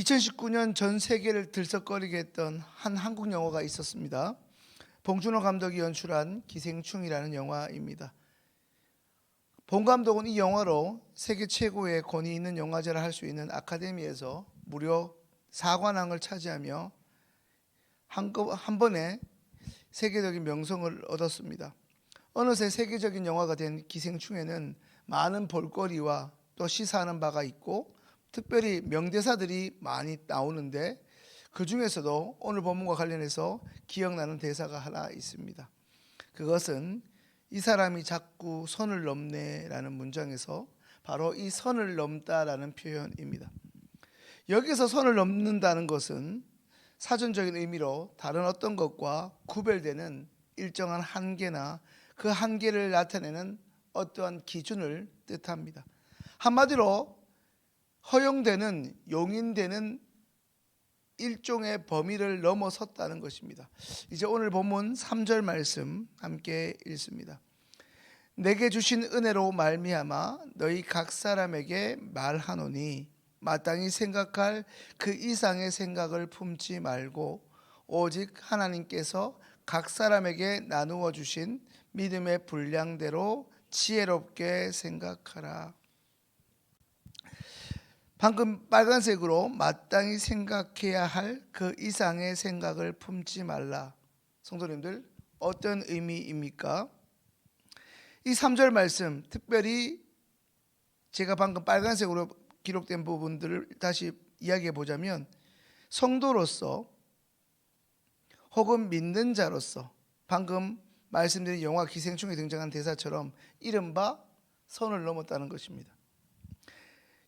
2019년 전 세계를 들썩거리게 했던 한 한국 영화가 있었습니다. 봉준호 감독이 연출한 기생충이라는 영화입니다. 봉 감독은 이 영화로 세계 최고의 권위 있는 영화제라 할 수 있는 아카데미에서 무려 4관왕을 차지하며 한 번에 세계적인 명성을 얻었습니다. 어느새 세계적인 영화가 된 기생충에는 많은 볼거리와 또 시사하는 바가 있고 특별히 명대사들이 많이 나오는데 그 중에서도 오늘 본문과 관련해서 기억나는 대사가 하나 있습니다. 그것은 이 사람이 자꾸 선을 넘네라는 문장에서 바로 이 선을 넘다라는 표현입니다. 여기서 선을 넘는다는 것은 사전적인 의미로 다른 어떤 것과 구별되는 일정한 한계나 그 한계를 나타내는 어떠한 기준을 뜻합니다. 한마디로 허용되는, 용인되는 일종의 범위를 넘어섰다는 것입니다. 이제 오늘 본문 3절 말씀 함께 읽습니다. 내게 주신 은혜로 말미암아 너희 각 사람에게 말하노니 마땅히 생각할 그 이상의 생각을 품지 말고 오직 하나님께서 각 사람에게 나누어 주신 믿음의 분량대로 지혜롭게 생각하라. 방금 빨간색으로 마땅히 생각해야 할 그 이상의 생각을 품지 말라. 성도님들, 어떤 의미입니까? 이 3절 말씀, 특별히 제가 방금 빨간색으로 기록된 부분들을 다시 이야기해 보자면 성도로서 혹은 믿는 자로서 방금 말씀드린 영화 기생충에 등장한 대사처럼 이른바 선을 넘었다는 것입니다.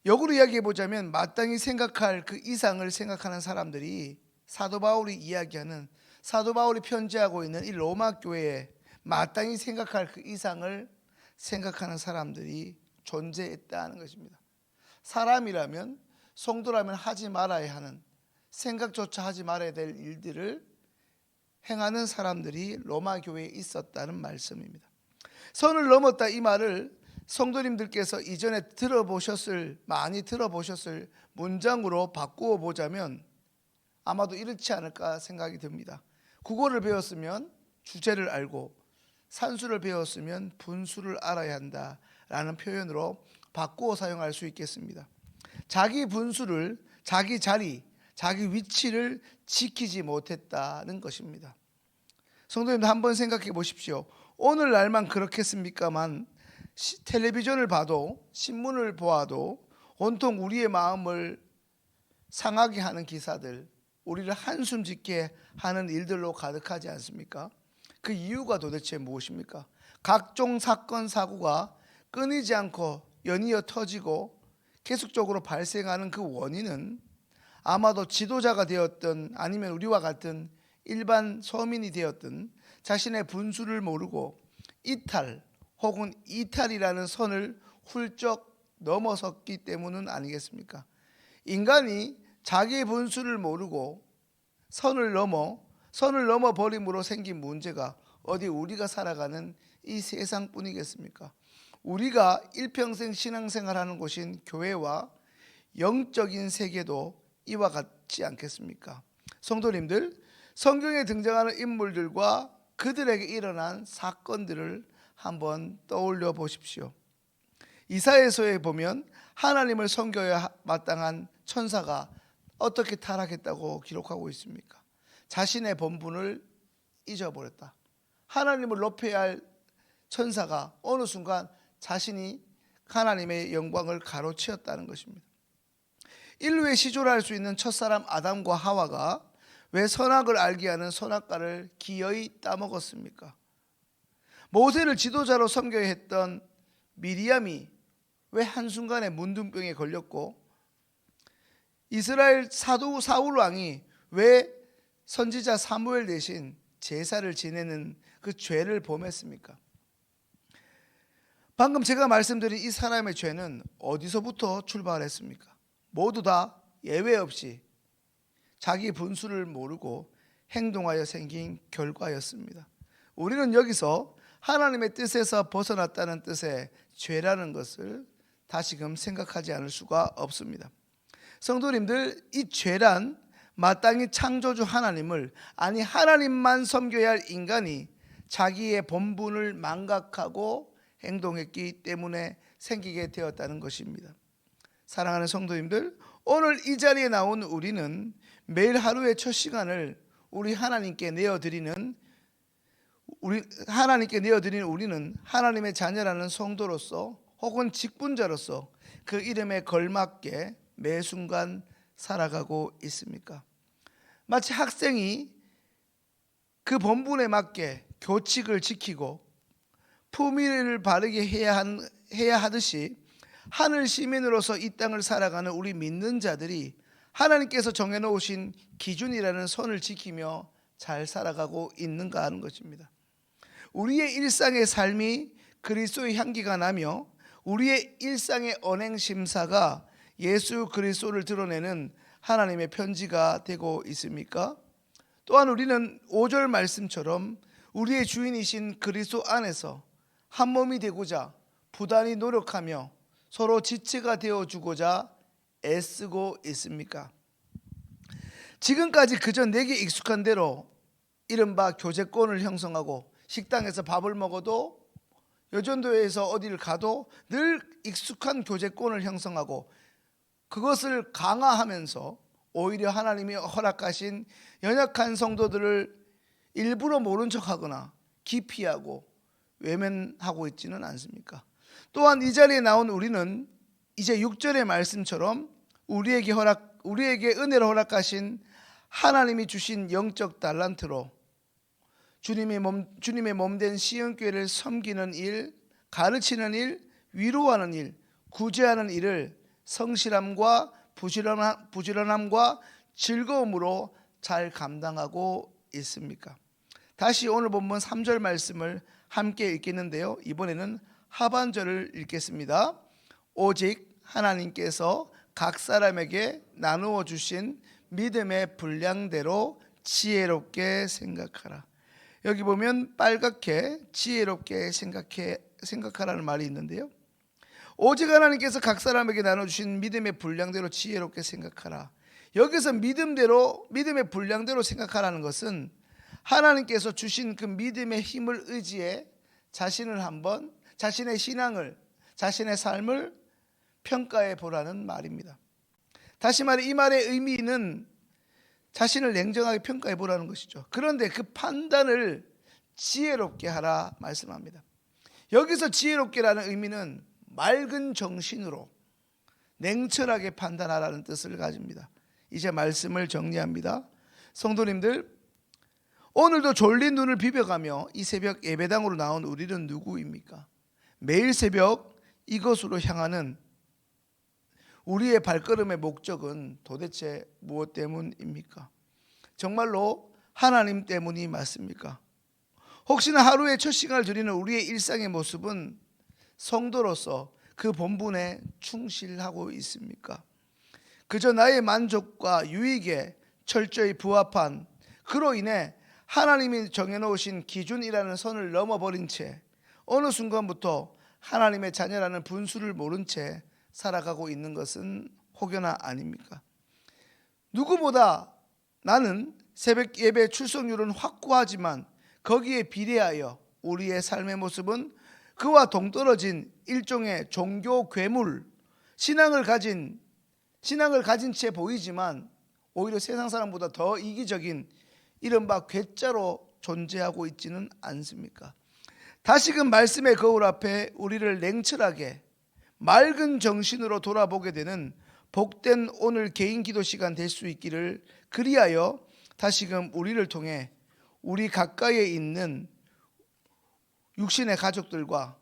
역으로 이야기해 보자면 마땅히 생각할 그 이상을 생각하는 사람들이 사도 바울이 이야기하는, 사도 바울이 편지하고 있는 이 로마 교회에 마땅히 생각할 그 이상을 생각하는 사람들이 존재했다는 것입니다. 사람이라면, 성도라면 하지 말아야 하는, 생각조차 하지 말아야 될 일들을 행하는 사람들이 로마 교회에 있었다는 말씀입니다. 선을 넘었다 이 말을 성도님들께서 이전에 많이 들어보셨을 문장으로 바꾸어 보자면 아마도 이렇지 않을까 생각이 듭니다. 국어를 배웠으면 주제를 알고 산수를 배웠으면 분수를 알아야 한다라는 표현으로 바꾸어 사용할 수 있겠습니다. 자기 분수를, 자기 자리, 자기 위치를 지키지 못했다는 것입니다. 성도님들 한번 생각해 보십시오. 오늘날만 그렇겠습니까만 텔레비전을 봐도 신문을 보아도 온통 우리의 마음을 상하게 하는 기사들, 우리를 한숨 짓게 하는 일들로 가득하지 않습니까? 그 이유가 도대체 무엇입니까? 각종 사건 사고가 끊이지 않고 연이어 터지고 계속적으로 발생하는 그 원인은 아마도 지도자가 되었든 아니면 우리와 같은 일반 서민이 되었든 자신의 분수를 모르고 이탈 혹은 이탈이라는 선을 훌쩍 넘어섰기 때문은 아니겠습니까? 인간이 자기의 분수를 모르고 선을 넘어 버림으로 생긴 문제가 어디 우리가 살아가는 이 세상뿐이겠습니까? 우리가 일평생 신앙생활하는 곳인 교회와 영적인 세계도 이와 같지 않겠습니까? 성도님들, 성경에 등장하는 인물들과 그들에게 일어난 사건들을 한번 떠올려 보십시오. 이사야서에 보면 하나님을 섬겨야 마땅한 천사가 어떻게 타락했다고 기록하고 있습니까? 자신의 본분을 잊어버렸다. 하나님을 높여야 할 천사가 어느 순간 자신이 하나님의 영광을 가로채었다는 것입니다. 인류의 시조를 할 수 있는 첫사람 아담과 하와가 왜 선악을 알게 하는 선악과를 기어이 따먹었습니까? 모세를 지도자로 섬겨야 했던 미리암이 왜 한순간에 문둥병에 걸렸고 이스라엘 사도 사울 왕이 왜 선지자 사무엘 대신 제사를 지내는 그 죄를 범했습니까? 방금 제가 말씀드린 이 사람의 죄는 어디서부터 출발했습니까? 모두 다 예외 없이 자기 분수를 모르고 행동하여 생긴 결과였습니다. 우리는 여기서 하나님의 뜻에서 벗어났다는 뜻의 죄라는 것을 다시금 생각하지 않을 수가 없습니다. 성도님들, 이 죄란 마땅히 창조주 하나님을, 아니 하나님만 섬겨야 할 인간이 자기의 본분을 망각하고 행동했기 때문에 생기게 되었다는 것입니다. 사랑하는 성도님들, 오늘 이 자리에 나온 우리는 매일 하루의 첫 시간을 하나님께 내어드리는 우리는 하나님의 자녀라는 성도로서 혹은 직분자로서 그 이름에 걸맞게 매 순간 살아가고 있습니까? 마치 학생이 그 본분에 맞게 교칙을 지키고 품위를 바르게 해야 하듯이 하늘 시민으로서 이 땅을 살아가는 우리 믿는 자들이 하나님께서 정해놓으신 기준이라는 선을 지키며 잘 살아가고 있는가 하는 것입니다. 우리의 일상의 삶이 그리스도의 향기가 나며 우리의 일상의 언행심사가 예수 그리스도를 드러내는 하나님의 편지가 되고 있습니까? 또한 우리는 5절 말씀처럼 우리의 주인이신 그리스도 안에서 한 몸이 되고자 부단히 노력하며 서로 지체가 되어주고자 애쓰고 있습니까? 지금까지 그저 내게 익숙한 대로 이른바 교제권을 형성하고 식당에서 밥을 먹어도 여전도에서 어디를 가도 늘 익숙한 교제권을 형성하고 그것을 강화하면서 오히려 하나님이 허락하신 연약한 성도들을 일부러 모른 척하거나 기피하고 외면하고 있지는 않습니까? 또한 이 자리에 나온 우리는 이제 6절의 말씀처럼 우리에게 은혜로 허락하신 하나님이 주신 영적 달란트로 주님의 몸된 시온교회를 섬기는 일, 가르치는 일, 위로하는 일, 구제하는 일을 성실함과 부지런함과 즐거움으로 잘 감당하고 있습니까? 다시 오늘 본문 3절 말씀을 함께 읽겠는데요, 이번에는 하반절을 읽겠습니다. 오직 하나님께서 각 사람에게 나누어 주신 믿음의 분량대로 지혜롭게 생각하라. 여기 보면 빨갛게 지혜롭게 생각하라는 말이 있는데요, 오직 하나님께서 각 사람에게 나눠주신 믿음의 분량대로 지혜롭게 생각하라. 여기서 믿음의 분량대로 생각하라는 것은 하나님께서 주신 그 믿음의 힘을 의지해 자신의 신앙을, 자신의 삶을 평가해 보라는 말입니다. 다시 말해 이 말의 의미는 자신을 냉정하게 평가해 보라는 것이죠. 그런데 그 판단을 지혜롭게 하라 말씀합니다. 여기서 지혜롭게라는 의미는 맑은 정신으로 냉철하게 판단하라는 뜻을 가집니다. 이제 말씀을 정리합니다. 성도님들, 오늘도 졸린 눈을 비벼가며 이 새벽 예배당으로 나온 우리는 누구입니까? 매일 새벽 이곳으로 향하는 우리의 발걸음의 목적은 도대체 무엇 때문입니까? 정말로 하나님 때문이 맞습니까? 혹시나 하루의 첫 시간을 드리는 우리의 일상의 모습은 성도로서 그 본분에 충실하고 있습니까? 그저 나의 만족과 유익에 철저히 부합한, 그로 인해 하나님이 정해놓으신 기준이라는 선을 넘어버린 채 어느 순간부터 하나님의 자녀라는 분수를 모른 채 살아가고 있는 것은 혹여나 아닙니까? 누구보다 나는 새벽 예배 출석률은 확고하지만 거기에 비례하여 우리의 삶의 모습은 그와 동떨어진 일종의 종교 괴물, 신앙을 가진 채 보이지만 오히려 세상 사람보다 더 이기적인 이른바 괴짜로 존재하고 있지는 않습니까? 다시금 말씀의 거울 앞에 우리를 냉철하게 맑은 정신으로 돌아보게 되는 복된 오늘 개인 기도 시간 될 수 있기를, 그리하여 다시금 우리를 통해 우리 가까이에 있는 육신의 가족들과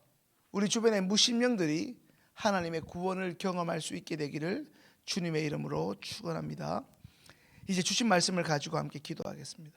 우리 주변의 무신령들이 하나님의 구원을 경험할 수 있게 되기를 주님의 이름으로 축원합니다. 이제 주신 말씀을 가지고 함께 기도하겠습니다.